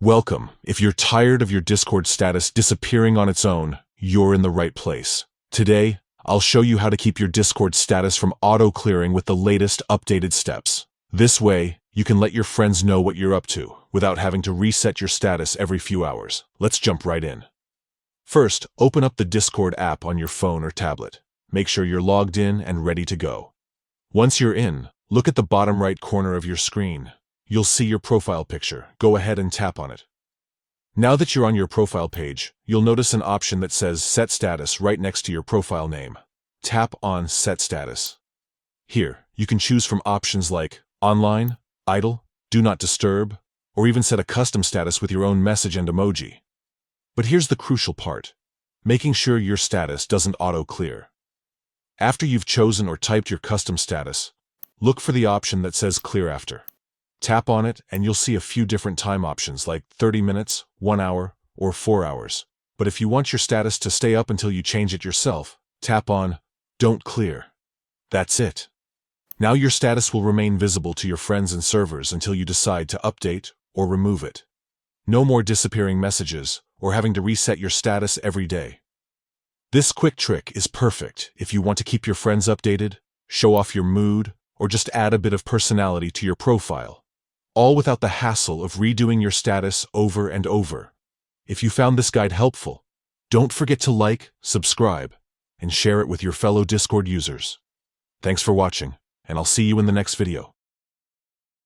Welcome. If you're tired of your Discord status disappearing on its own, you're in the right place. Today, I'll show you how to keep your Discord status from auto-clearing with the latest updated steps. This way, you can let your friends know what you're up to, without having to reset your status every few hours. Let's jump right in. First, open up the Discord app on your phone or tablet. Make sure you're logged in and ready to go. Once you're in, look at the bottom right corner of your screen. You'll see your profile picture. Go ahead and tap on it. Now that you're on your profile page, you'll notice an option that says Set Status right next to your profile name. Tap on Set Status. Here, you can choose from options like Online, Idle, Do Not Disturb, or even set a custom status with your own message and emoji. But here's the crucial part: making sure your status doesn't auto-clear. After you've chosen or typed your custom status, look for the option that says Clear After. Tap on it and you'll see a few different time options like 30 minutes, 1 hour, or 4 hours. But if you want your status to stay up until you change it yourself, tap on Don't Clear. That's it. Now your status will remain visible to your friends and servers until you decide to update or remove it. No more disappearing messages or having to reset your status every day. This quick trick is perfect if you want to keep your friends updated, show off your mood, or just add a bit of personality to your profile. All without the hassle of redoing your status over and over. If you found this guide helpful, don't forget to like, subscribe, and share it with your fellow Discord users. Thanks for watching, and I'll see you in the next video.